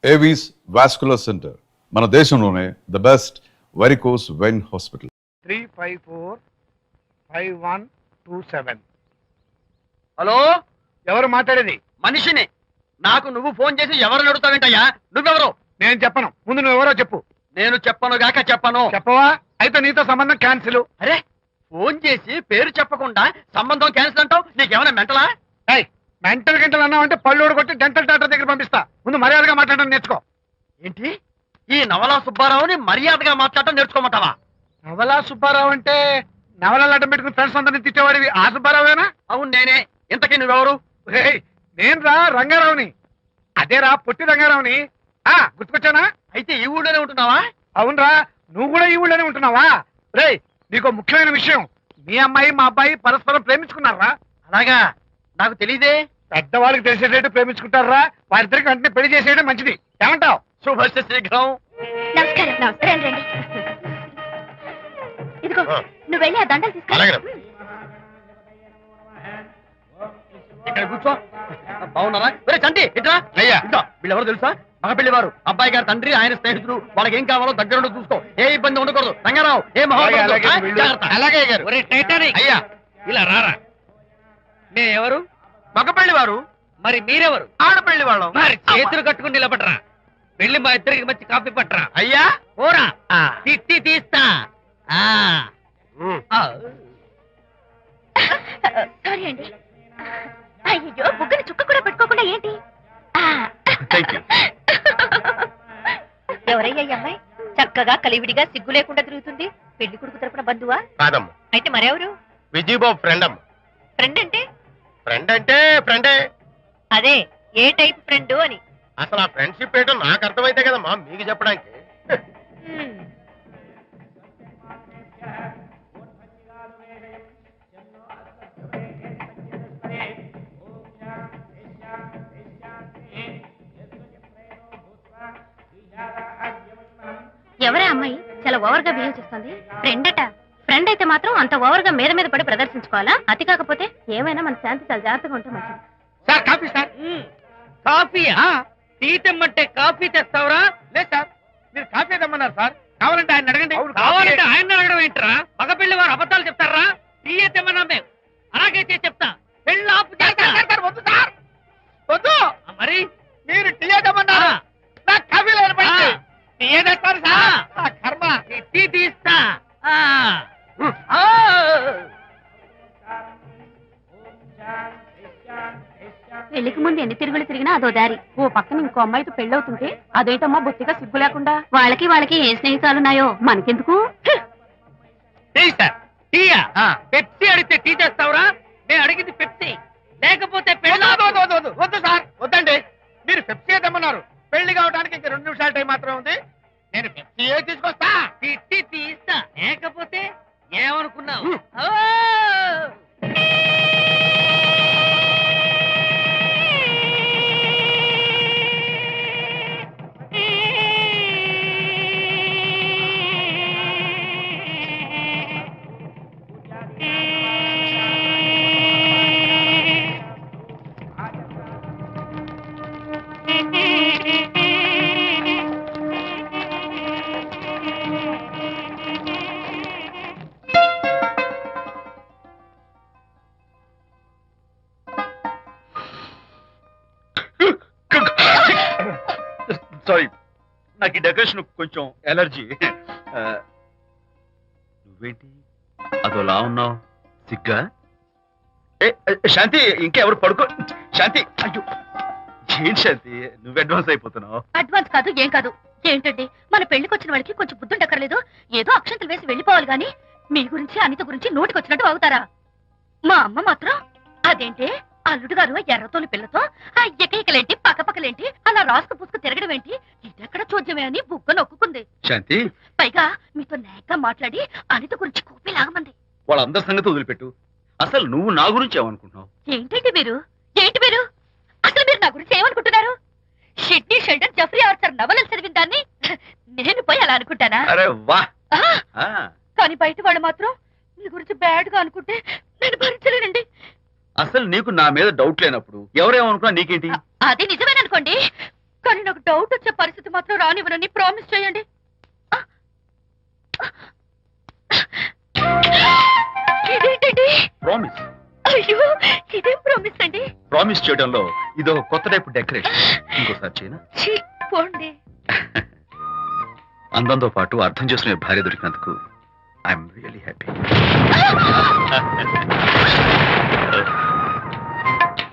Avis vascular centre మన దేశంలోనే the best varicose vein hospital. 3545127. Hello, ఎవరు మాట్లాడేది? మనిషిని. నాకు నువ్వు ఫోన్ చేసి ఎవరిని అడుగుతావేంటయ్యా? నువ్వెవరు? నేను చెప్పను, ముందు నువ్వెవరో చెప్పు. నేను చెప్పను గాక చెప్పను. చెప్పవా? అయితే నీతో సంబంధం క్యాన్సిల్. అరే, ఫోన్ చేసి పేరు చెప్పకుండా సంబంధం క్యాన్సిల్ అంటావు? నీకేమైనా మెంటలా? మెంటల్ గంటలు అన్నావంటే పళ్ళు కొట్టి డెంటల్ డాక్టర్ దగ్గర పంపిస్తా. ముందు మర్యాదగా మాట్లాడడం నేర్చుకో. ఏంటి, ఈ నవలా సుబ్బారావుని మర్యాదగా మాట్లాడటం నేర్చుకోమంటావా? నవలా సుబ్బారావు అంటే నవలాలు అడ్డం పెట్టుకుని ఫ్రెండ్స్ అందరినీ తిట్టేవాడివి ఆ సుబ్బారావేనా? అవును నేనే. ఇంతకీ నువ్వెవరు? నేను రా రంగారావుని. అదేరా పొట్టి రంగారావుని. గుర్తుకొచ్చానా? అయితే ఈ ఊళ్ళోనే ఉంటున్నావా? అవునరా, నువ్వు కూడా ఈ ఊళ్ళోనే ఉంటున్నావా? రేయ్, నీకు ముఖ్యమైన విషయం, మీ అమ్మాయి మా అబ్బాయి పరస్పరం ప్రేమించుకున్నారా? అలాగా? నాకు తెలీదే. పెద్దవాళ్ళకి తెలిసేటట్టు ప్రేమించుకుంటారా? వారిద్దరికి వెంటనే పెళ్లి చేసేయడం మంచిది. ఏమంటావు? శుభస్య శీఘ్రం. నమస్కారం. నమస్కారం రండి. ఇదిగో, నువ్వు వెళ్ళి ఆ దండలు తీసుకో. ఇక్కడ కూర్చో. బాగున్నారా? ఒరే చంటి, ఇట్రా. అయ్యా. ఇట్లా వీళ్ళెవరు తెలుసా? మగ పెళ్లివారు, అబ్బాయి గారి తండ్రి, ఆయన స్నేహితులు. వాళ్ళకి ఏం కావాలో దగ్గరుండి చూసుకో. ఏ ఇబ్బంది ఉండకూడదు. రంగారావు, ఏ అలాగే గారు. అయ్యా, ఇలా రారా. ఎవరు? మగ పెళ్లివారు. మరి మీరెవరు? ఆడపెళ్లి వాళ్ళం. మరి చేతులు కట్టుకుని నిలబడరా. వెళ్ళి మా ఇద్దరికి మంచి కాఫీ పట్టరా. అయ్యా, పోరా, తిట్టి తీస్తా. సారీ అండి. అయ్యో, బుగ్గని చుక్క కూడా పెట్టుకోకుండా ఏంటి? ఎవరయ్యా ఈ అమ్మాయి? చక్కగా కలివిడిగా సిగ్గు లేకుండా తిరుగుతుంది. పెళ్లి కొడుకు తరపున బంధువా? కాదమ్మా, అయితే మరెవరు? విజయబాబు ఫ్రెండ్ అమ్మ. ఫ్రెండ్ అంటే? ఫ్రెండ్ అంటే ఫ్రెండే. అదే, ఏ టైప్ ఫ్రెండ్ అని. అసలు ఆ ఫ్రెండ్షిప్ ఏంటో నాకు అర్థమైతే కదమ్మా మీకు చెప్పడానికి. ఎవరే అమ్మాయి చాలా ఓవర్ గా బిహేవ్ చేస్తుంది? ఫ్రెండ్ అట. ఫ్రెండ్ అయితే మాత్రం అంత ఓవర్ గా మీద మీద పడి ప్రదర్శించుకోవాలా? అతి కాకపోతే ఏమైనా మన శాంతి చాలా జాగ్రత్తగా ఉంటే మంచిది. Sir coffee sir. Coffee? Tea తెమ్మంటే కాఫీ తెస్తావురా? లేదు సార్, మీరు కాఫీ తెమ్మన్నారు సార్. కావాలంటే ఆయన అడగండి. కావాలంటే ఆయన అడగడం ఏంటరా? మగ పెళ్లి వారు అబద్ధాలు చెప్తారా? టీ తెమ్మన్నా మేము అలాగైతే చెప్తా. పెళ్ళి ఆపు చేస్తా. వద్దు సార్, వద్దు. మరి మీరు టీ తెమ్మన్నారు, నాకు కాఫీ లేదు. టీ తెస్తారు సార్. కర్మ. టీ తీస్తా. పెళ్లికి ముందు ఎన్ని తిరుగులు తిరిగినా అదో దారి. ఓ పక్కన ఇంకో అమ్మాయితో పెళ్ళవుతుంటే అదేటమ్మా బొత్తిగా సిగ్గు లేకుండా. వాళ్ళకి ఏ స్నేహితాలున్నాయో మనకెందుకు? Tea sir. టీయా? పెప్సీ అడిగితే టీ తెస్తావురా? నేను అడిగింది పెప్సీ, లేకపోతే వద్దు సార్, వద్దండి. మీరు పెప్సీ తెమ్మన్నారు. పెళ్లి కావడానికి ఇంక 2 నిమిషాల టైం మాత్రం ఉంది. నేను పెప్సీ తీసుకొస్తా. టీ తీస్తా, లేకపోతే ఏమనుకున్నావు? సారీ, నాకు ఈ డెకరేషన్ కొంచెం ఎలర్జీ. నువ్వేంటి అదోలా ఉన్నావు? సిగ్గా? శాంతి, ఇంకెవరు పడుకో. శాంతి, అయ్యో ఏంటి శాంతి, నువ్వు అడ్వాన్స్ అయిపోతున్నావు. అడ్వాన్స్ కాదు, ఏం కాదు. ఏంటండి, మన పెళ్లికి వచ్చిన వాళ్ళకి కొంచెం బుద్ధుండక్కర్లేదు? ఏదో అక్షంతలు వేసి వెళ్ళిపోవాలి గాని మీ గురించి అనిత గురించి నోటికొచ్చినట్టు అవుతారా? మా అమ్మ మాత్రం అదేంటే అల్లుడు గారు ఎర్రతోలి పిల్లతో ఆ ఎకైకలేంటి పక్కపక్కలేంటి అలా రాసుకు పుసుకు తిరగడం ఏంటి, ఇదెక్కడ చూద్యమే అని బుగ్గ నొక్కుంది. శాంతి, పైగా మీతో నేగ్గా మాట్లాడి అనిత గురించి కూపి లాగమంది. వాళ్ళందరి సంగతి వదిలిపెట్టు. అసలు నువ్వు నా గురించి ఏమనుకుంటున్నావు? ఏంటి మీరు అసలు మీరు నా గురించి ఏమనుకుంటున్నారు? షిడ్నీ షెల్డన్ జెఫ్రీ ఆర్చర్ నవలలు చదివిన దాన్ని నేను పోయి అలా అనుకుంటానా? అరే వా. కానీ బయట వాళ్ళు మాత్రం మీ గురించి బ్యాడ్ గా అనుకుంటే నేను భరించలేనండి. అసలు నీకు నా మీద డౌట్ లేనప్పుడు ఎవరేమనుకున్నా నీకేంటి? అది నిజమేననుకోండి, కానీ నాకు డౌట్ వచ్చే పరిస్థితి మాత్రం రానివ్వనని ప్రామిస్ చేయండి. ఇదేంటండి? ప్రామిస్. అయ్యో, ఇదేం ప్రామిస్ అండి? ప్రామిస్ చేయడంలో ఇదో కొత్త టైప్ డెకరేషన్. ఇంకోసారి చేయనా? ఛీ, పోండి. అందంతో పాటు అర్థం చేసుకునే భార్య దొరికినందుకు ఐఎమ్ రియలీ హ్యాపీ.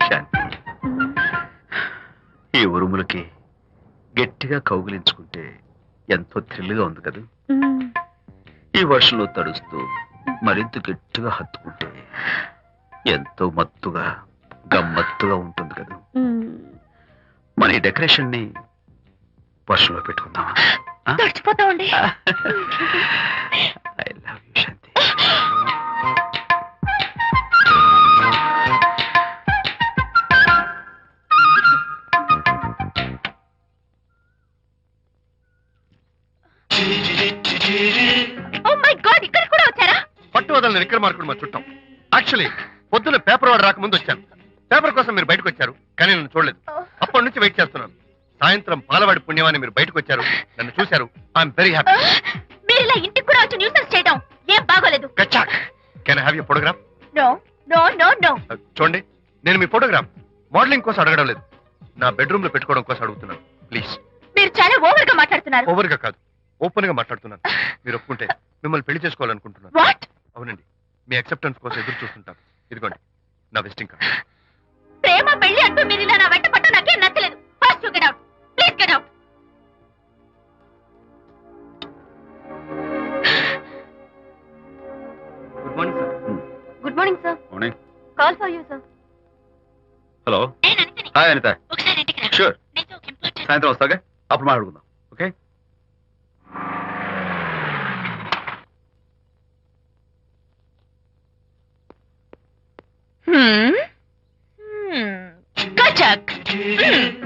శాంతి, ఈ ఉరుములకి గట్టిగా కౌగిలించుకుంటే ఎంతో థ్రిల్గా ఉంది కదా. ఈ వర్షంలో తడుస్తూ మరింత గట్టిగా హత్తుకుంటే ఎంతో మత్తుగా గమ్మత్తుగా ఉంటుంది కదా. మన ఈ డెకరేషన్ ని వర్షంలో పెట్టుకుందామా? తడిచిపోతామండి. I love you Shanti. Oh my god, ఇక్కడ కూడా వచ్చారా? పట్టు వదలని విక్రమార్కుడు మా చుట్టం. యాక్చువల్లీ పొద్దున్న పేపర్ వాడు రాకముందు వచ్చాను. పేపర్ కోసం మీరు బయటకు వచ్చారు, కానీ నన్ను చూడలేదు. అప్పటి నుంచి వెయిట్ చేస్తున్నాను. సాయంత్రం పాలవాడి పుణ్యమాన్ని మీరు బయటకు వచ్చారు, నన్ను చూశారు. I'm very happy. మీరు ఇలా ఇంటికి కూడా వచ్చి న్యూసెన్స్ చేయడం ఏం బాగోలేదు. గచ్చాక్. Can I have your photograph? No no no no. చూడండి, నేను మీ ఫోటోగ్రాఫ్ మోడలింగ్ కోసం అడగడం లేదు, నా బెడ్రూమ్ లో పెట్టుకోవడం కోసం అడుగుతున్నాను. ప్లీజ్. మీరు చాలా ఓవర్ గా మాట్లాడుతున్నారు. ఓవర్ గా కాదు, ఓపెన్ గా మాట్లాడుతున్నాను. మీరు ఒప్పుకుంటే మిమ్మల్ని పెళ్లి చేసుకోవాలనుకుంటున్నాను. వాట్? అవునండి, మీ అక్సెప్టెన్స్ కోసం ఎదురు చూస్తుంటాను. ఇదిగోండి నా విజిటింగ్ కార్డ్. ప్రేమ పెళ్లి అంటూ మీరు ఇలా నా వెంట పట్ట నాకేం నచ్చలేదు. First you get out. Please get out. Good morning sir. Good morning sir. Morning. Call for you sir. Hello. నేను అనితని. హాయ్ అనిత. ఒకసారి ఇంటికి రా. షూర్. నీతో ఒక ఇంపార్టెంట్. సాయంత్రం వస్తాగా, అప్పుడు మాట్లాడుకుందాం. Okay. Kachak.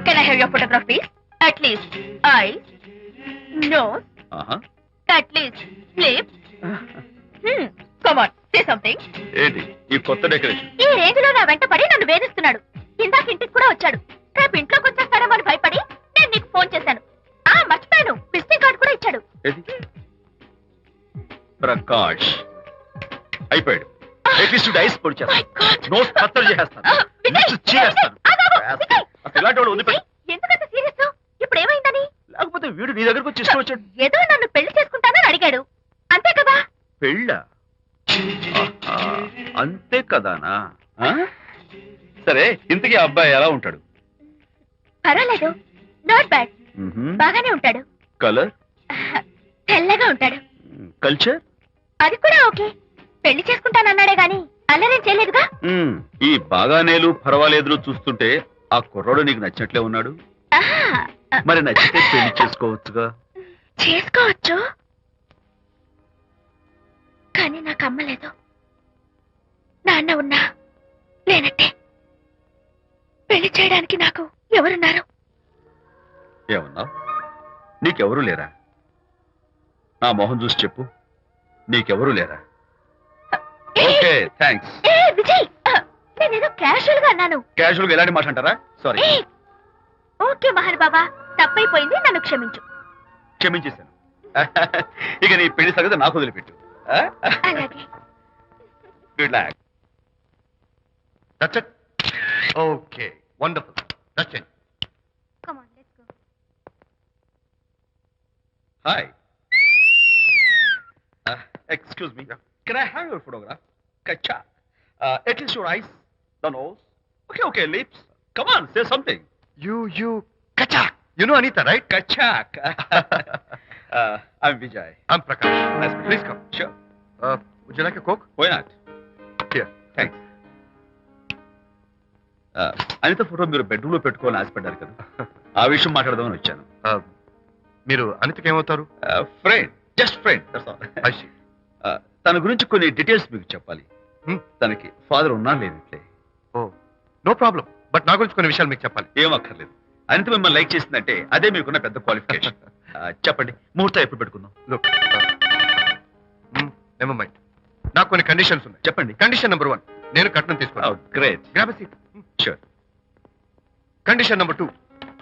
Can I have your photograph, please? At least eyes, nose, at least lips. Come on, say something. ఏంటి ఈ కొత్త డెకరేషన్? ఈ రేంజ్ లో నా వెంట పడి నన్ను వేధిస్తున్నాడు. ఇందాక ఇంటికి కూడా వచ్చాడు. రేపు ఇంట్లోకి వచ్చేస్తాడేమో అని భయపడి నేను నీకు ఫోన్ చేశాను. మర్చిపోయాను, విజిటింగ్ కార్డు కూడా ఇచ్చాడు. ఏది? ప్రకాష్ అయిపోయాడు. ఎట్లీస్ట్ ఐస్ పొడి My God. చేస్తాను, నోట్ కత్తలు చేసేస్తాను, విజయ్, లిప్స్ చీరేస్తాను. విజయ్, అసలు ఇలాంటి వాడు ఉంది విజయ్, ఎందుకంత సీరియస్? ఇప్పుడు ఏమైందని? లేకపోతే వీడు నీ దగ్గరకు వచ్చి ఇష్టం వచ్చాడు. ఏదో నన్ను పెళ్లి చేసుకుంటానని అడిగాడు, అంతే కదా? పెళ్ళ అంతే కదానా? ఆ? సరే, ఇంతకీ ఆ అబ్బాయి ఎలా ఉంటాడు? పర్వాలేదు, నాట్ బ్యాడ్, బాగానే ఉంటాడు. కలర్? తెల్లగా ఉంటాడు. కల్చర్? అది కూడా ఓకే. పెళ్లి చేసుకుంటానన్నాడే గాని అల్లరేం చేయలేదుగా. ఈ బాగానేలు పర్వాలేదు చూస్తుంటే ఆ కుర్రాడు నీకు నచ్చినట్లే ఉన్నాడు. మరి నచ్చితే పెళ్లి చేసుకోవచ్చుగా. చేసుకోవచ్చు, కానీ నాకు అమ్మ లేదు, నాన్న ఉన్నా లేనట్టే. పెళ్లి చేయడానికి నాకు ఎవరున్నారు? ఏమన్నా? నీకెవరూ లేరా? నా మొహం చూసి చెప్పు, నీకెవరూ లేరా? Okay, thanks. విజయ్, నేనేదో క్యాషువల్ గా అన్నాను. క్యాజువల్ గా ఎలాంటి మాట అంటారా? సారీ. ఓకే మహన్ బాబా, తప్పైపోయింది, నన్ను క్షమించు. క్షమించేశాను. ఇక నీ పెళ్లి సంగతి నాకు వదిలిపెట్టు. అలాగే. Good luck. That's it. Okay, wonderful. That's it. Come on, let's go. Hi. Excuse me. Can I have your photograph? Kacha. At least your eyes, the nose. Okay, lips. Come on, say something. You, Kachak. You know Anita, right? Kachak. I'm Vijay. I'm Prakash. Nice to meet you. Please come. Sure. Would you like a Coke? Why not? Here. Thanks. Anitha photo మీరు bedroom లో పెట్టుకోవాలని ఆశపడ్డారు కదా, ఆ విషయం మాట్లాడదామని వచ్చాను. మీరు అనితకి ఏమవుతారు? Friend, just friend. I see. తన గురించి కొన్ని డీటెయిల్స్ మీకు చెప్పాలి. Hmm. తనకి ఫాదర్ ఉన్నా లేనట్లే. Oh, no problem. బట్ నా గురించి కొన్ని విషయాలు మీకు చెప్పాలి. ఏం అక్కర్లేదు. అనిత మిమ్మల్ని లైక్ చేసిందంటే అదే మీకున్న పెద్ద క్వాలిఫికేషన్. చెప్పండి, ముహూర్తం ఎప్పుడు పెట్టుకుందాం? Look, never mind. నాకు కొన్ని కండిషన్స్ ఉన్నాయి. చెప్పండి. కండిషన్ నెంబర్ 1, నేను కట్నం తీసుకోవాలి. Great. Grab seat. Sure. Condition number 2,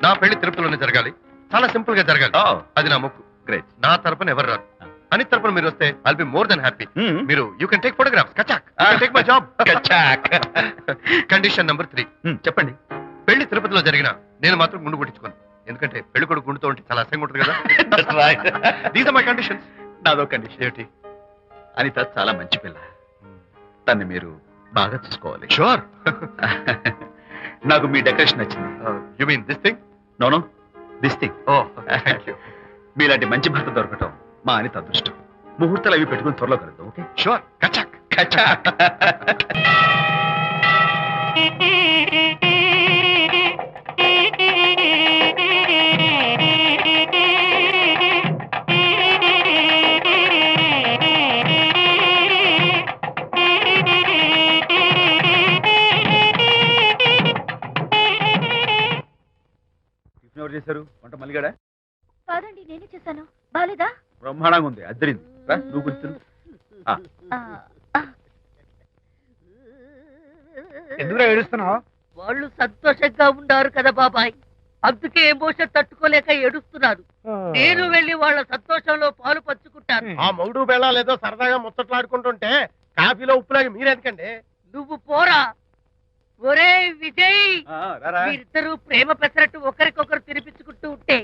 నా పెళ్లి తిరుపతిలోనే జరగాలి, చాలా సింపుల్ గా జరగాలి. Oh, అది నా మొక్కు. great. నా తరపున ఎవరు రారు. అని తరపున మీరు వస్తే I'll be more than happy. Hmm. మీరు యూ కెన్ టేక్ ఫోటోగ్రాఫ్స్. కచాక్ take my job. Condition number 3. చెప్పండి. పెళ్లి తిరుపతిలో జరిగిన నేను మాత్రం గుండు కొట్టించుకోను. ఎందుకంటే పెళ్లి కొడుకు గుండుతో ఉంటే చాలా అసహ్యంగా ఉంటుంది కదా. These are my conditions. నాదో కండిషన్. ఏమిటి? అనిత చాలా మంచి పిల్ల. తన్ని మీరు బాగా చూసుకోవాలి. షూర్. నాకు మీ డెకరేషన్ నచ్చింది. You mean this thing? No no, this thing. Oh thank you. మీలాంటి మంచి భర్త దొరకటం మా అనిత అదృష్టం. ముహూర్తాలు అవి పెట్టుకుని త్వరలో కలుద్దాం. ఓకే? షూర్. కచాక్. టిఫిన్ ఎవరు చేశారు? వంట మల్లిగాడా? కాదండి, నేనే చేశాను. బాలేదా? బ్రహ్మాండంగా ఉంది. అద్దరింది. రా, నువ్వు కూర్చుని. ఎందుకు ఏడుస్తున్నావు? వాళ్ళు సంతోషంగా ఉన్నారు కదా బాబాయ్, అందుకే ఎమోషన్ తట్టుకోలేక ఏడుస్తున్నారు. నేను వెళ్ళి వాళ్ళ సంతోషంలో పాలు పంచుకుంటాను. ఆ మౌడు బెళ్ళాలేదో సరదాగా ముచ్చట్లాడుకుంటుంటే కాఫీలో ఉప్పులాగి మీరెందుకండి? నువ్వు పోరా. ఒరే విజయ్, రారా. మీరిద్దరూ ప్రేమ పెసరట్టు ఒకరికొకరు తినిపించుకుంటూ ఉంటే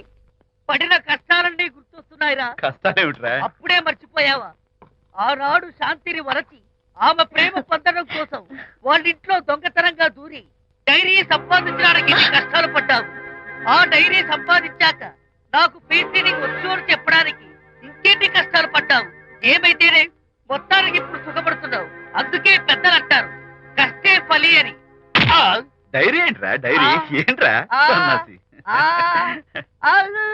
పడిన కష్టాలన్నీ గుర్తొస్తున్నాయిరా. కష్టాలేమిట్రా? అప్పుడే మర్చిపోయావా? ఆనాడు శాంతిని వరచి ఆమె ప్రేమ పొందడం కోసం వాళ్ళింట్లో దొంగతనంగా దూరి డైరీ సంపాదించడానికి ఎన్ని కష్టాలు పడ్డావు. ఆ డైరీ సంపాదించాక నాకు పీసీని వచ్చు అని చెప్పడానికి ఇంకెన్ని కష్టాలు పడ్డావు. ఏమైతేనే మొత్తానికి ఇప్పుడు సుఖపడుతున్నావు. అందుకే పెద్దలు అంటారు కష్టే ఫలి అని. డైరీ ఏంట్రా? డైరీ ఏంట్రా? ఆ. సన్నాసి. ఆ, అలు.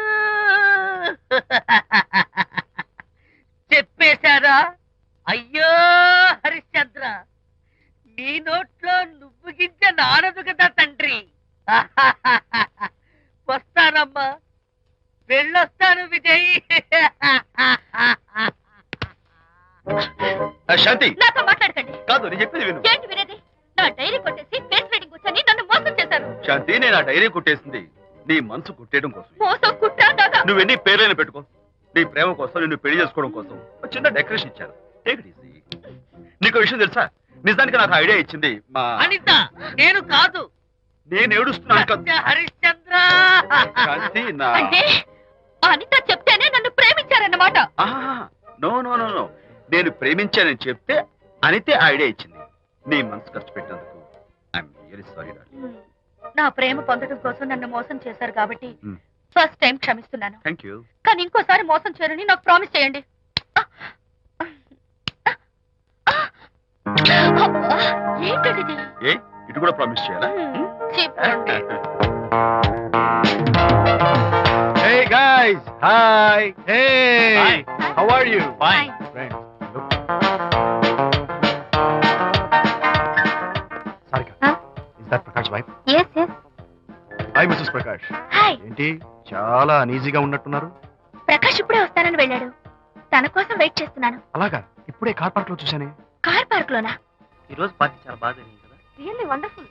చెప్పేశారా? అయ్యో హరిశ్చంద్ర, నీ నోట్లో నువ్వు గింజ నానదు కదా తండ్రి. వస్తానమ్మా, వెళ్ళొస్తాను విజయ్. శాంతి, నాతో మాట్లాడకండి. కాదు నేను చెప్పేది విను. ఏంటి వినేది? నా డైరీ కొట్టేసి ఫేస్ రీడింగ్ వచ్చని నన్ను మోసం చేశారు. శాంతి, నేను ఆ డైరీ కుట్టేసింది నీ మనసు కుట్టేయడం కోసం. మోసం కుట్టా కాదా? నువ్వెన్ని పేర్లైనా పెట్టుకో, నీ ప్రేమ కోసం, నిన్ను పెళ్లి చేసుకోవడం కోసం ఒక చిన్న డెకరేషన్ ఇచ్చాను. Take it easy. నీకు విషయం తెలుసా? నిజానికి నాకు ఐడియా ఇచ్చింది మా అనిత, నేను కాదు. నేను ఏడుస్తున్నాను కాదు. హరిశ్చంద్ర. శాంతి, నా అంటే అనిత చెప్తేనే నన్ను ప్రేమించారన్నమాట. నో నో నో నో, నేను ప్రేమించానని చెప్తే అనితే ఐడియా ఇచ్చింది. నీ మనసు కష్టపెట్టినందుకు ఐఎమ్ రియల్లీ సారీ డార్లింగ్. నా ప్రేమ పొందడం కోసం నన్ను మోసం చేశారు కాబట్టి Hmm. ఫస్ట్ టైం క్షమిస్తున్నాను. Thank you. కానీ ఇంకోసారి మోసం చేయరని నాకు ప్రామిస్ చేయండి. అబ్బా, ఏంటండి ఇది? ఏ ఇటు కూడా ప్రామిస్ చేయాలా? చెప్పండి. Hey guys, hi. Hey, Hi. how are you? Fine. Friend, look. Sarika, Huh? is that Prakash wife? Yes, yes. Hi, Mrs. Prakash. Hi. ఏంటి చాలా అనీజీగా ఉన్నట్టున్నారు? ప్రకాష్ ఇప్పుడే వస్తానని వెళ్ళాడు. తన కోసం వెయిట్ చేస్తున్నాను. అలాగా, ఇప్పుడే కార్ పార్క్ లో చూశానే. కార్ పార్క్ లోనా? ఈ రోజు పార్టీ చాలా బాగా జరిగింది కదా. Really wonderful.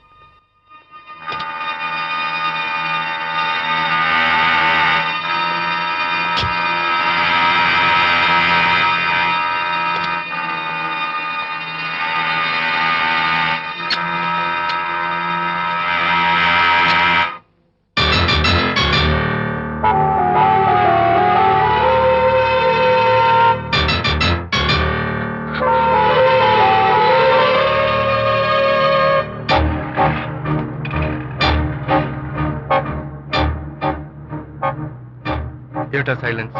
ఏమిటా సైలెన్స్?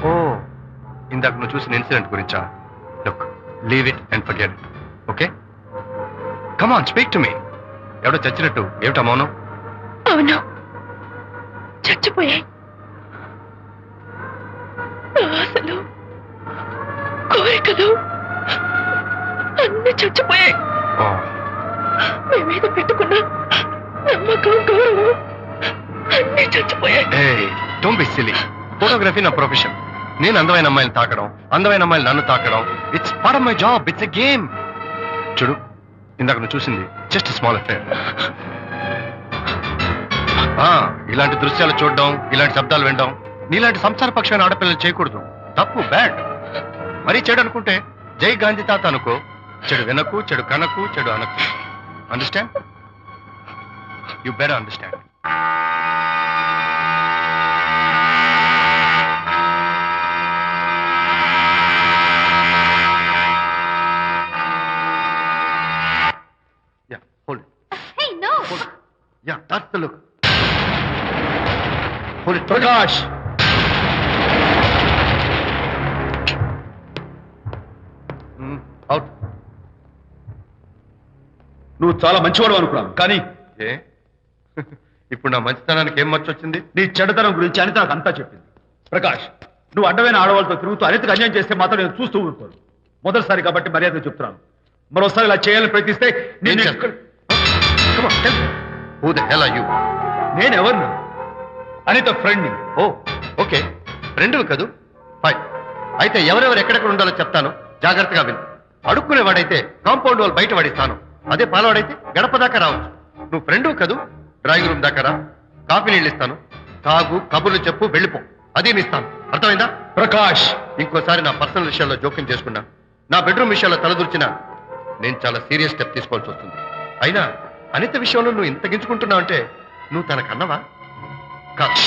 ఓ, ఇందాక నువ్వు చూసిన ఇన్సిడెంట్ గురించా? Look, leave it and forget it. Okay, come on, speak to me. ఎవడో చచ్చినట్టు ఏమిటా మౌనం? అవును, చచ్చిపోయాయి. ఆశలు, కోరికలు అన్ని చచ్చిపోయాయి. ఓ, మీ మీద పెట్టుకున్న నమ్మకం, గౌరవం అన్ని చచ్చిపోయాయి. ఏయ్, డోంట్ బి సిల్లీ. ఫోటోగ్రఫీ నా ప్రొఫెషన్. నేను అందమైన అమ్మాయిని తాకడం, అందమైన అమ్మాయిలు నన్ను తాకడం, it's part of my job. It's a game. చూడు, ఇందాక నువ్వు చూసింది జస్ట్ స్మాల్ అఫేర్. ఇలాంటి దృశ్యాలు చూడడం, ఇలాంటి శబ్దాలు వినడం నీలాంటి సంసార పక్షమైన ఆడపిల్లలు చేయకూడదు. తప్పు, బ్యాడ్. మరీ చెడు అనుకుంటే జై గాంధీ తాత అనుకో. చెడు వినకు, చెడు కనకు, చెడు అనకు. Understand? You better understand. Yeah, hold it. Hey, no. Hold it. Yeah, that's the look. Hold it. Prakash, Out. నువ్వు చాలా మంచివాడు అనుకున్నాను, కానీ ఏ ఇప్పుడు నా మంచితనానికి ఏం మర్చొచ్చింది? నీ చెడ్డతనం గురించి అనిత నాకు అంతా చెప్పింది. ప్రకాష్, నువ్వు అడ్డమైన ఆడవాళ్ళతో తిరుగుతూ అనితకు అన్యాయం చేస్తే మాత్రం నేను చూస్తూ ఉంటాను. మొదటిసారి కాబట్టి మర్యాద చెప్తున్నాను. మరోసారి ఇలా చేయాలని ప్రయత్నిస్తే నేను Come on, tell me. Who the hell are you? నేనెవరు? అనిత ఫ్రెండ్ని. ఓ, ఓకే, ఫ్రెండ్వి కదూ? ఫైన్. అయితే ఎవరెవరు ఎక్కడెక్కడ ఉండాలో చెప్తాను, జాగ్రత్తగా విను. అడుక్కునేవాడైతే కాంపౌండ్ వాళ్ళు బయట పడిస్తాను. అదే పాలవాడైతే గడప దాకా రావచ్చు. నువ్వు ఫ్రెండ్వి కదూ? డ్రాయింగ్ రూమ్ దాకా రా, కాఫీ నీళ్ళు ఇస్తాను, తాగు, కబుర్లు చెప్పు, వెళ్ళిపో. అదే ఇస్తాను. అర్థమైందా? ప్రకాష్, ఇంకోసారి నా పర్సనల్ విషయాల్లో జోక్యం చేసుకున్నా, నా బెడ్రూమ్ విషయాల్లో తలదూర్చినా నేను చాలా సీరియస్ స్టెప్ తీసుకోవాల్సి వస్తుంది. అయినా అనిత విషయంలో నువ్వు ఇంత గించుకుంటున్నావు అంటే నువ్వు తనకన్నవా? కాదు.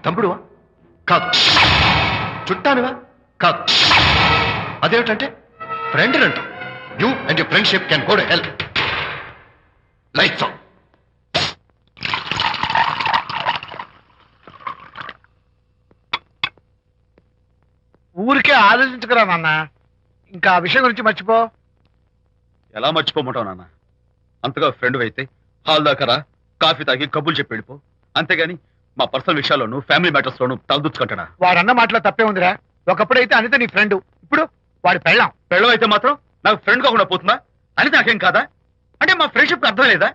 తమ్ముడువా? కాదు. చుట్టానివా? కాదు. అదేమిటంటే ఫ్రెండ్ అంట. You and your friendship can go to hell. Lights on. ఊరికే ఆలోచించకరా నాన్న, ఇంకా ఆ విషయం గురించి మర్చిపో. ఎలా మర్చిపోమంటావు నాన్న? అంతగా ఫ్రెండ్ అయితే హాల్ దాకా రా, కాఫీ తాగి కబుర్లు చెప్పి వెళ్ళిపో. అంతేగాని మా పర్సనల్ విషయాల్లోనూ ఫ్యామిలీ మ్యాటర్స్ లోనూ తలదూచుకుంటాడా? వాడన్న మాటలో తప్పే ఉందిరా. ఒకప్పుడైతే అనిత నీ ఫ్రెండ్, ఇప్పుడు వాడి పెళ్ళాం. పెళ్ళం అయితే మాత్రం నాకు ఫ్రెండ్ కాకుండా పోతుందా? అని నాకేం కాదా? అంటే మా ఫ్రెండ్షిప్ అర్థం లేదా?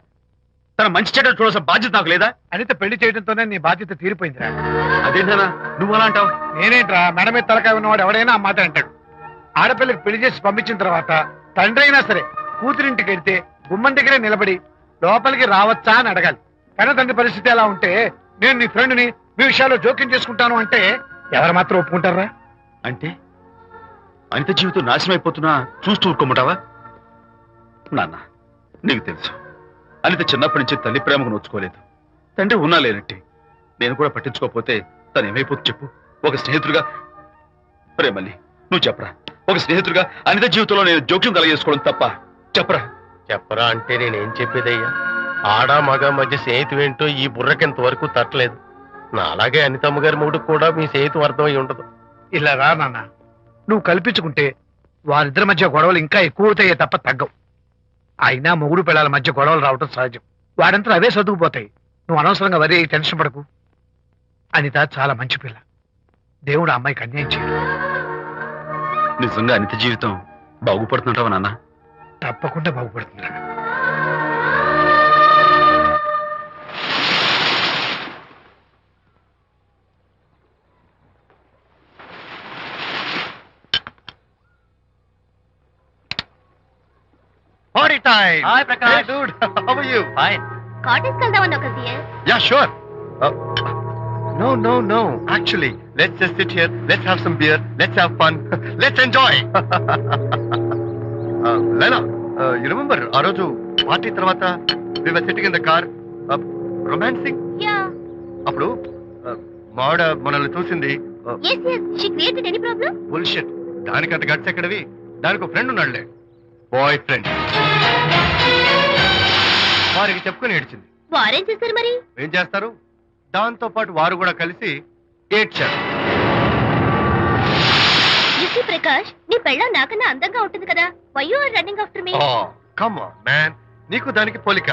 తన మంచి చెడ్డ చూడాల్సిన బాధ్యత నాకు లేదా? అనిత పెళ్లి చేయడంతోనే నీ బాధ్యత తీరిపోయిందిరా. అదేంటనా నువ్వు అలా అంటావు? నేనేంట్రా, మెడ మీద తలకాయ ఉన్నవాడు ఎవడైనా ఆ మాట అంటాడు. ఆడపిల్లకి పెళ్లి చేసి పంపించిన తర్వాత తండ్రి అయినా సరే కూతురింటికి వెళ్తే గుమ్మం దగ్గరే నిలబడి లోపలికి రావచ్చా అని అడగాలి. కానీ తండ్రి పరిస్థితి ఎలా ఉంటే నేను నీ ఫ్రెండ్ని మీ విషయాల్లో జోక్యం చేసుకుంటాను అంటే ఎవరు మాత్రం ఒప్పుకుంటారా? అంటే అనిత జీవితం నాశనం అయిపోతున్నా చూస్తూ ఊరుకోమంటావా? నాన్న, నీకు తెలుసు అనిత చిన్నప్పటి నుంచి తల్లి ప్రేమకు నోచుకోలేదు. తండ్రి ఉన్నా లేనట్టే. నేను కూడా పట్టించుకోకపోతే తను ఏమైపోతుంది చెప్పు? ఒక స్నేహితుడిగా ప్రేమల్లి నువ్వు చెప్పరా, ఒక స్నేహితుడిగా అనిత జీవితంలో నేను జోక్యం కలగజేసుకోవడం తప్ప? చెప్పరా. చెప్పరా అంటే నేనేం చెప్పేదయ్యా? ఆడ మగ మధ్య స్నేహితం ఏంటో ఈ బుర్రకింత వరకు తట్టలేదు. నా అలాగే అనితమ్మ గారి మూడుకు కూడా మీ స్నేహితం అర్థమై ఉండదు. ఇలా రా నాన్న, నువ్వు కల్పించుకుంటే వారిద్దరి మధ్య గొడవలు ఇంకా ఎక్కువ అవుతాయే తప్ప తగ్గవు. అయినా మొగుడు పిల్లల మధ్య గొడవలు రావటం సహజం. వాడంతా అవే సర్దుకుపోతాయి. నువ్వు అనవసరంగా వరి టెన్షన్ పడకు. అనిత చాలా మంచి పిల్ల. దేవుడు ఆ అమ్మాయికి అన్యాయం చేయడు. నిజంగా అనిత జీవితం బాగుపడుతుంటావా నాన్న? తప్పకుండా బాగుపడుతుందా. Party time. Hi, Prakash. Hey, dude. How are you? Fine. Cottage వెళ్దామన్నావు కదా dear. Yeah, sure. No. Actually, let's just sit here. Let's have some beer. Let's have fun. Let's enjoy. Lena, you remember ఆ రోజు party తర్వాత we were sitting in the car, romancing. Yeah. అప్పుడు మావిడ మనల్ని చూసింది. Yes. She created any problem? Bullshit. దానికంత guts ఎక్కడవి? దానికి ఒక ఫ్రెండ్ ఉన్నాడులే, బాయ్ ఫ్రెండ్. వారికి చెప్పుకొని ఏడ్చింది. వారేం చేశారు మరి? ఏం చేస్తారు? దాంతో పాటు వారు కూడా కలిసి ఏడ్చారు. You see, ప్రకాష్, నీ పెళ్ళాం నాకన్నా అందంగా ఉంటుంది కదా. Why you are running after me? Come on man, నీకు దానికి పోలిక.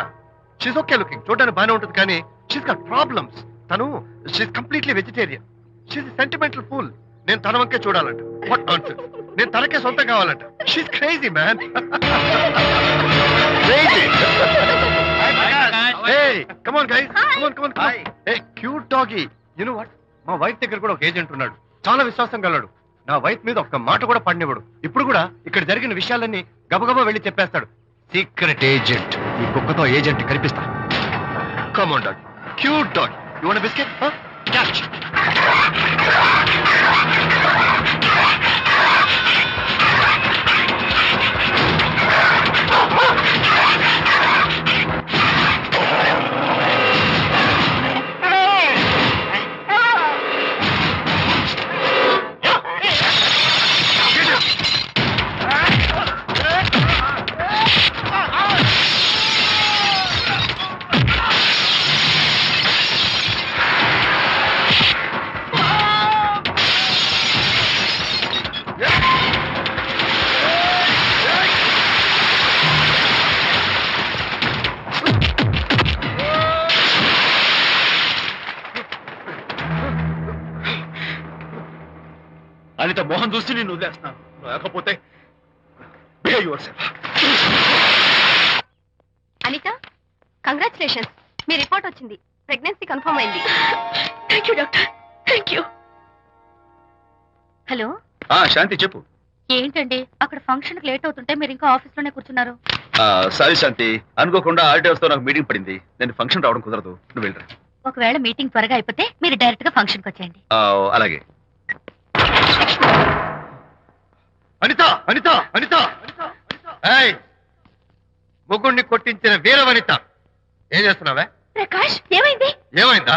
షీస్ ఓకే లుకింగ్, చూడడానికి బాగానే ఉంటుంది, కానీ షీస్ గాట్ ప్రాబ్లమ్స్. తను she's completely vegetarian. She's sentimental pool. నేను తన వంకే చూడాలంట. What nonsense. నేను తనకే సొంతం కావాలంట. She's crazy man. Crazy. Hey, come on guys. Hi. Come on. Hey, cute doggy. You know what? మా వైఫ్ దగ్గర కూడా ఒక ఏజెంట్ ఉన్నాడు. చాలా విశ్వాసం గలడు. నా వైఫ్ మీద ఒక్క మాట కూడా పడినివ్వడు. ఇప్పుడు కూడా ఇక్కడ జరిగిన విషయాలన్నీ గబగబా వెళ్ళి చెప్పేస్తాడు. Secret agent. ఈ కుక్కతో ఏజెంట్ కనిపిస్తా. Come on doggy. Cute dog. You want biscuit? Catch. Anitha Mohan చూసి నేను వదిలేస్తున్నాను, లేకపోతే behave yourself. Anitha, congratulations, మీ రిపోర్ట్ వచ్చింది. ప్రెగ్నెన్సీ కన్ఫర్మ్ అయింది. Thank you doctor, thank you. Hello, Shanti చెప్పు. ఏంటండి అక్కడ ఫంక్షన్ లేట్ అవుతుంటే మీరు ఇంకా ఆఫీస్ లోనే కూర్చున్నారు? సారీ శాంతి, అనుకోకుండా ఆర్డర్స్ తో నాకు మీటింగ్ పడింది. నేను ఫంక్షన్ రావడం కుదరదు, నువ్వు వెళ్ళరా. ఒకవేళ మీటింగ్ త్వరగా అయిపోతే మీరు డైరెక్ట్ గా ఫంక్షన్ కి వచ్చేయండి. అలాగే. అనిత, అనిత, అనిత, ఏయ్, ముగ్గుడిని కొట్టించిన వీరవనిత, ఏం చేస్తున్నావే? ప్రకాష్, ఏమైంది? ఏమైందా?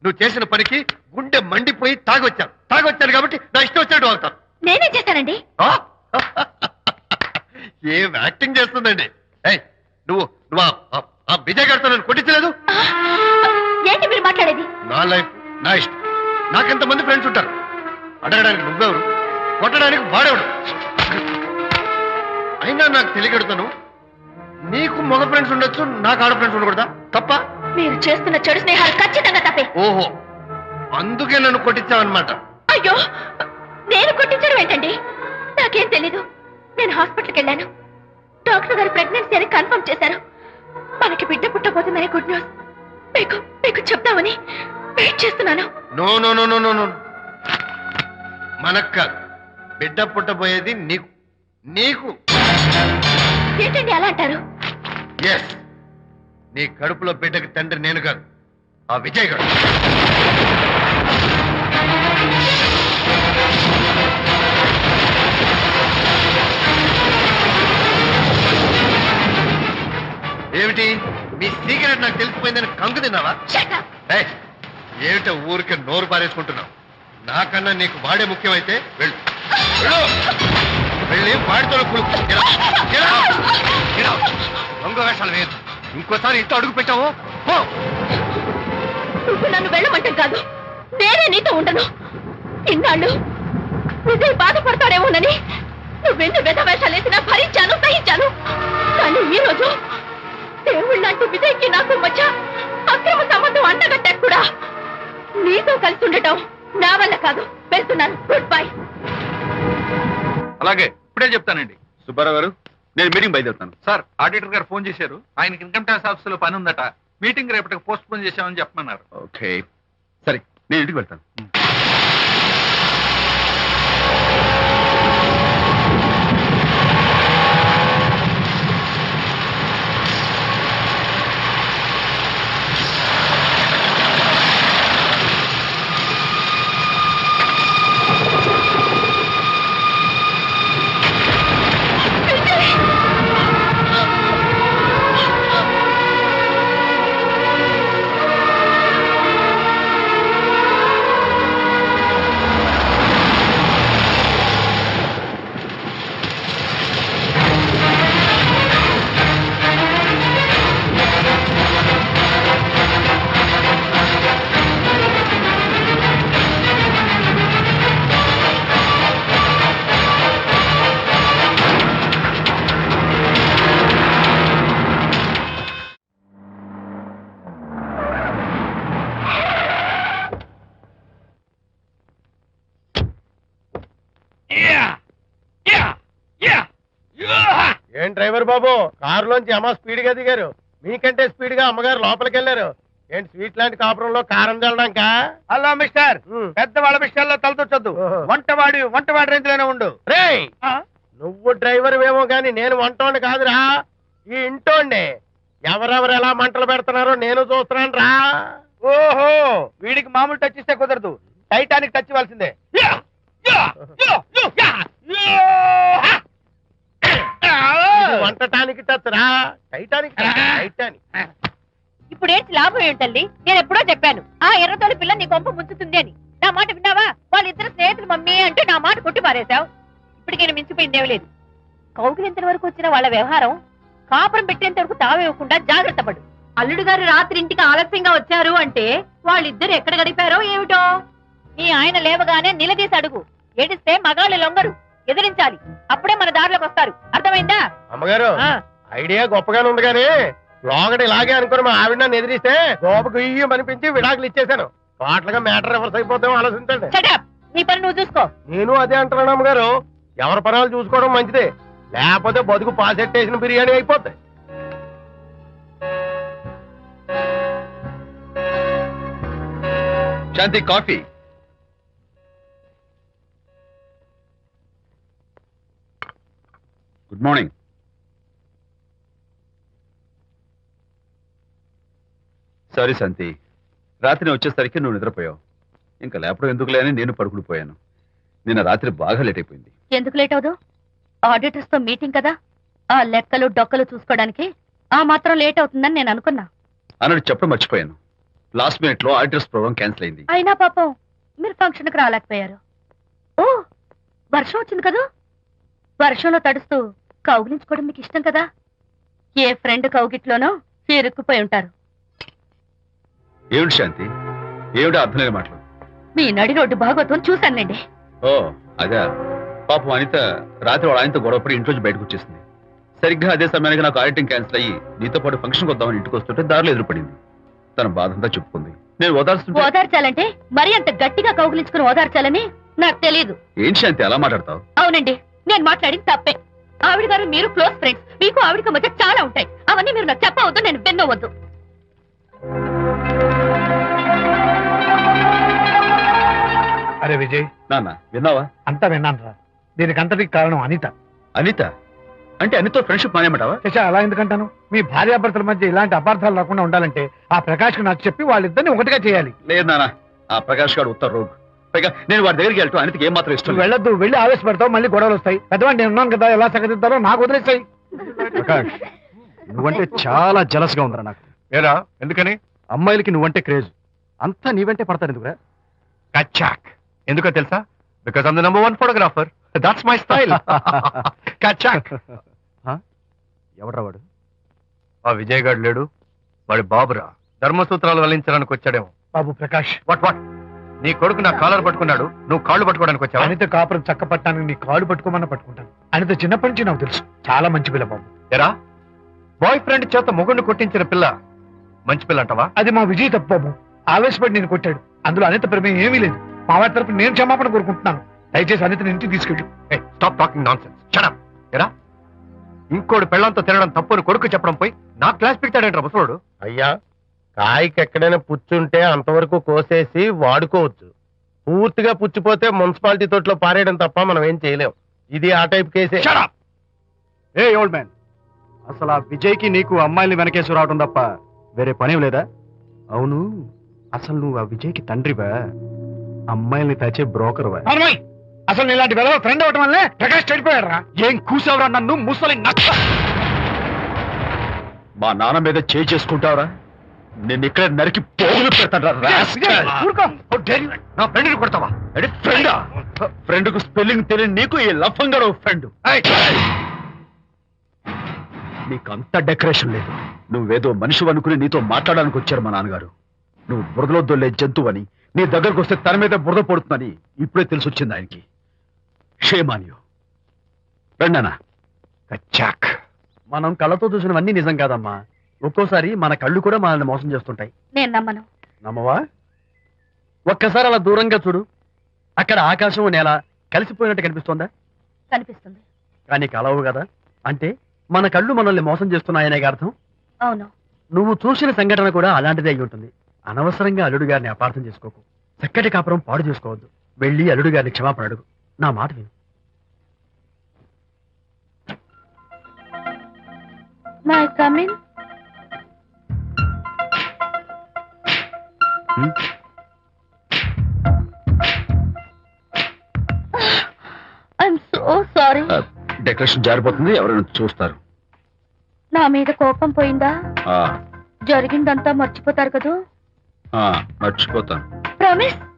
నువ్వు చేసిన పనికి గుండె మండిపోయి తాగొచ్చాను కాబట్టి నా ఇష్టం వచ్చినట్టు అవుతాను. నేనేం చేశానండి? ఏం యాక్టింగ్ చేస్తుందండి. ఏయ్, నువ్వు నువ్వు ఆ విజయ్ గారితో నన్ను కొట్టించలేదు. ఏంటి మీరు మాట్లాడేది? నా లైఫ్ నా ఇష్టం. నాకెంతమంది ఫ్రెండ్స్ ఉంటారు. అడగడానికి నువ్వెవరు, కొట్టడానికి వాడేవాడు. అయినా నాకు తెలియగడుతాను, నీకు మగ ఫ్రెండ్స్ ఉండొచ్చు, నాకు ఆడ ఫ్రెండ్స్ ఉండకూడదా? తప్ప? మీరు చేస్తున్న చెడు స్నేహాలు ఖచ్చితంగా తప్పే. ఓహో, అందుకే నన్ను కొట్టించావన్నమాట. అయ్యో, నేను కొట్టించడం ఏంటండి? నాకేం తెలీదు. నేను హాస్పిటల్కి వెళ్ళాను. డాక్టర్ గారు ప్రెగ్నెన్సీ అని కన్ఫర్మ్ చేశారు. మనకి బిడ్డ పుట్టబోతుందని గుడ్ న్యూస్ మీకు చెప్తామని వెయిట్ చేస్తున్నాను. No no no no no no, మనకు కాదు, బిడ్డ పుట్టబోయేది నీకు. నీకు ఏంటండి అలా అంటారు? ఎస్, నీ కడుపులో బిడ్డకి తండ్రి నేను కాదు, ఆ విజయ్ గారు. ఏమిటి మీ సీక్రెట్ నాకు తెలిసిపోయిందని కంగు తిన్నావా? ఏయ్, ఏమిటో ఊరికే నోరు పారేసుకుంటున్నావు? నాకన్నా నీకు వాడే ముఖ్యమైతే వెళ్ళు, వెళ్ళి వాడితో దొంగ వేషాలు వేయద్దు. ఇంకోసారి ఇంట్లో అడుగు పెట్టావు పో. నువ్వు నన్ను వెళ్ళమంటాం కాదు, నేనే నీతో ఉండను. ఇన్నాళ్ళు విజయ్ బాధపడతాడేమోనని నువ్వెన్ని వెధ వేషాలు వేసినా భరించాను, సహించాను. కానీ ఈ రోజు దేవుళ్ళంటూ విజయ్కి నాకు మధ్య అక్రమ సంబంధం అంటగట్టాక కూడా నీతో కలిసి ఉండటం నా వల్ల కాదు. వెళ్తున్నాను, గుడ్ బై. అలాగే, ఇప్పుడే చెప్తానండి. సుబ్బారావు గారు, నేను మీటింగ్ బయలుదేరుతాను. సార్, ఆడిటర్ గారు ఫోన్ చేశారు. ఆయనకి ఇన్కమ్ ట్యాక్స్ ఆఫీస్ లో పని ఉందట. మీటింగ్ రేపటికి పోస్ట్ పోన్ చేశామని చెప్పమన్నారు. ఓకే, సరే, నేను ఇంటికి వెళ్తాను. ఏం డ్రైవర్ బాబు, కారులోంచి అమ్మ స్పీడ్ గా దిగారు. మీకంటే స్పీడ్ గా అమ్మగారు లోపలికి వెళ్ళారు. ఏంటి స్వీట్ లాంటి కాపురంలో కారం చల్లడానికా? హలో మిస్టర్, పెద్దవాళ్ళ విషయాల్లో తలదొచ్చొద్దు. వంటవాడి రేంజ్ లోనే ఉండు. రేయ్, నువ్వు డ్రైవర్ ఏమో గాని నేను వంటోండి కాదురా, ఈ ఇంటోండి. ఎవరెవరు ఎలా మంటలు పెడుతున్నారో నేను చూస్తున్నాను రా. ఓహో వీడికి మామూలు టచ్ ఇస్తే కుదరదు, టైటానిక్ టచ్ ఇవ్వాల్సిందే. ఇది వంటటానికి టచ్ రా, టైటానిక్ టచ్, టైటానిక్. ఇప్పుడు ఏంటి లాభం ఏంటల్లి? నేను ఎప్పుడో చెప్పాను ఆ ఎర్రతోలి పిల్ల నీ కొంప ముంచుతుంది అని. నా మాట విన్నావా? వాళ్ళిద్దరు స్నేహితులు మమ్మీ అంటే నా మాట కొట్టి పారేశావు. ఇప్పటికి నేను మించిపోయిందేమీ లేదు. కౌగిలింత వరకు వచ్చిన వాళ్ళ వ్యవహారం కాపురం పెట్టేంత వరకు తావేవ్వకుండా జాగ్రత్త పడు. అల్లుడు గారు రాత్రి ఇంటికి ఆలస్యంగా వచ్చారు అంటే వాళ్ళిద్దరు ఎక్కడ గడిపారో ఏమిటో. నీ ఆయన లేవగానే నిలదీసి అడుగు. ఏడిస్తే మగాళ్ళు లొంగరు, ఎదిరించాలి. అప్పుడే మన దారిలోకి వస్తారు. అర్థమైందా? అమ్మగారు ఐడియా గొప్పగానే ఉంది కానీ లోగడ ఇలాగే అనుకుని మా ఆవిడ నన్ను ఎదిరిస్తే గోపకు ఇయ్యం అనిపించి విడాకులు ఇచ్చేశాను. పాటలుగా మ్యాటర్ రివర్స్ అయిపోతాం ఆలోచించండి. Shut up. నీ పని నువ్వు చూసుకో. నేను అదే అంటున్నాను అమ్మగారు, ఎవరి పనాలు చూసుకోవడం మంచిదే, లేకపోతే బతుకు పాసెట్టేసిన బిర్యానీ అయిపోతాయి. శాంతి కాఫీ. Good morning. సారీ శాంతి, రాత్రి వచ్చేసరికి నువ్వు నిద్రపోయావు. ఇంకా లేపడం ఎందుకులే అని నేను పడుకుడిపోయాను. నిన్న రాత్రి బాగా లేట్ అయిపోయింది. ఎందుకు లేట్ అవదు? ఆడిటర్స్ తో మీటింగ్ కదా, ఆ లెక్కలు డొక్కలు చూసుకోవడానికి ఆ మాత్రం లేట్ అవుతుందని నేను అనుకున్నా. అన్నట్టు చెప్పడం మర్చిపోయాను, లాస్ట్ మినిట్ లో ఆడిటర్స్ ప్రోగ్రామ్ క్యాన్సిల్ అయింది. అయినా పాపం మీరు ఫంక్షన్ కి రాలేకపోయారు. ఓ వర్షం వచ్చింది కదా, వర్షంలో తడుస్తూ కౌగిలించుకోవడం మీకు ఇష్టం కదా. ఏ ఫ్రెండ్ కౌగిట్లోనో ఇరుక్కుపోయి ఉంటారు. ఏమిటి శాంతి, ఏమిటి అర్థం లేని మాటలు? మీ నడి రోడ్డు భాగవతం చూశానండి. ఓ అదే, పాపం అనిత రాత్రి వాళ్ళ ఆయనతో గొడవపడి ఇంట్లోంచి బయటకు వచ్చేసింది. సరిగ్గా అదే సమయానికి నాకు ఆడిటింగ్ క్యాన్సిల్ అయ్యి నీతో పాటు ఫంక్షన్కి వద్దామని ఇంటికి వస్తుంటే దారిలో ఎదురుపడింది. తన బాధంతా చెప్పుకుంది. నేను ఓదార్చాలంటే మరి అంత గట్టిగా కౌగిలించుకుని ఓదార్చాలని నాకు తెలియదు. ఏం శాంతి అలా మాట్లాడతావు? అవునండి, నేను మాట్లాడింది తప్పే. ఆవిడ గారు మీరు క్లోజ్ ఫ్రెండ్స్, మీకు ఆవిడకి మధ్య చాలా ఉంటాయి. అవన్నీ మీరు నాకు చెప్పవద్దు, నేను విన్నవద్దు. అరే విజయ్, నాన్న విన్నావా? అంతా విన్నాను రా. దీనికి అంతటికి కారణం అనిత. అనిత అంటే అనితో ఫ్రెండ్షిప్ మానేమంటావా? శశ, అలా ఎందుకంటాను? మీ భార్యాభర్తల మధ్య ఇలాంటి అపార్థాలు రాకుండా ఉండాలంటే ఆ ప్రకాష్ కు నాకు చెప్పి వాళ్ళిద్దరిని ఒకటిగా చేయాలి. లేదు నాన్న, ఆ ప్రకాష్ గారు ఉత్తర రోగ్. పైగా నేను వాడి దగ్గరికి వెళ్తాను, అనితకి ఏం మాత్రం ఇష్టం నువ్వు వెళ్ళొద్దు, వెళ్ళి ఆవేశపడతావు, మళ్ళీ గొడవలు వస్తాయి. పెద్దవాడిని నేను ఉన్నాను కదా, ఎలా సగదిద్దారో నాకు వదిలేస్తాయి. ప్రకాష్, నువ్వంటే చాలా జలస్ గా ఉందిరా నాకు. ఏరా ఎందుకని? అమ్మాయిలకి నువ్వంటే క్రేజ్, అంతా నీవంటే పడతారు ఎందుకురా? కచ్చాక్. ఎందుకో తెలుసా? Because I'm the number 1 photographer. That's my style. కచ్చాక్. ఎవడ్రా వాడు? ఆ విజయ్ గారు లేడు, వాడి బాబురా. ధర్మసూత్రాలు వల్లించడానికి వచ్చాడేమో. బాబు ప్రకాష్, వాట్ నీ కొడుకు నా కాలర్ పట్టుకున్నాడు, నువ్వు కాళ్ళు పట్టుకోవడానికి వచ్చావా? అనిత కాపురం చక్క పట్టడానికి నీ కాళ్ళు పట్టుకోమన్నా పట్టుకుంటాను. అనిత చిన్నప్పటి నుంచి నాకు తెలుసు, చాలా మంచి పిల్ల బాబు. ఎరా, బాయ్ ఫ్రెండ్ చేత మొగుడిని కొట్టించిన పిల్ల మంచి పిల్ల అంటావా? అది మా విజయ్ తప్పు బాబు. ఆవేశపడి నేను కొట్టాడు, అందులో అనిత ప్రమేయం ఏమీ లేదు. మా వారి తరపు నేను క్షమాపణ కోరుకుంటున్నాను. దయచేసి అనితని ఇంటికి తీసుకెళ్ళు. Stop talking nonsense. Shut up. ఎరా, ఇంకోటి పెళ్ళంతో తినడం తప్పుని కొడుకు చెప్పడం పోయి నా క్లాస్ పెట్టాడంట ముసలోడు. అయ్యా, కాయకి ఎక్కడైనా పుచ్చుంటే అంతవరకు కోసేసి వాడుకోవచ్చు. పూర్తిగా పుచ్చిపోతే మున్సిపాలిటీ తోటలో పారేయడం తప్ప మనం ఏం చేయలేం. ఇది ఆ టైప్ కేసే. Shut up. ఏ ఓల్డ్ మ్యాన్, అసలు ఆ విజయ్కి నీకు అమ్మాయిని వెనకేసి రావడం తప్ప వేరే పనేం లేదా? అవును, అసలు నువ్వు ఆ విజయ్కి తండ్రివా, అమ్మాయిల్ని తెచ్చే బ్రోకర్వా? అవునోయ్, అసలు ఇలాంటి వెళ్ళ ఫ్రెండ్ అవటం వల్లే ప్రకాష్ చెడిపోయాడు రా. ఏం కూసావురా నన్ను, ముసలి నచ్చ! మా నాన్న మీద చేయి చేసుకుంటావురా? నేను ఇక్కడ నరికి పోగులు పెడతాను. నా ఫ్రెండ్ని కొడతావా? ఫ్రెండా? ఫ్రెండ్ కు స్పెల్లింగ్ తెలియని నీకు ఈ లఫంగా ఫ్రెండ్. నీకు అంత డెకరేషన్ లేదు. నువ్వేదో మనిషి అనుకుని నీతో మాట్లాడడానికి వచ్చారు మా నాన్నగారు. నువ్వు బురదలో దొల్లే జంతువు అని, నీ దగ్గరకు వస్తే తన మీద బురద పడుతుందని ఇప్పుడే తెలిసి వచ్చింది ఆయనకి. షేమాన్యు రండనా. కచ్చాక్. మనం కళ్ళతో చూసినవన్నీ నిజం కాదమ్మా. ఒక్కోసారి మన కళ్ళు కూడా మనల్ని మోసం చేస్తుంటాయి. నేను నమ్మను. నమ్మవా? ఒక్కసారి అలా దూరంగా చూడు, అక్కడ ఆకాశం నేల కలిసిపోయినట్టు కనిపిస్తోందా? కనిపిస్తుంది. కానీ కలవు కదా, అంటే మన కళ్ళు మనల్ని మోసం చేస్తున్నాయనే అర్థం. అవును. నువ్వు చూసిన సంఘటన కూడా అలాంటిదే అయి ఉంటుంది. అనవసరంగా అల్లుడు గారిని అపార్థం చేసుకోకు. చక్కటి కాపురం పాడు చేసుకోవద్దు. వెళ్ళి అల్లుడు గారిని క్షమాపణ అడుగు. నా మాట విను. May come in. I'm so sorry. Decoration జారిపోతుంది, ఎవరైనా చూస్తారు. నా మీద కోపం పోయిందా? ఆ, జరిగిందంతా మర్చిపోతారు కదూ? ఆ, మర్చిపోతాను. ప్రామిస్.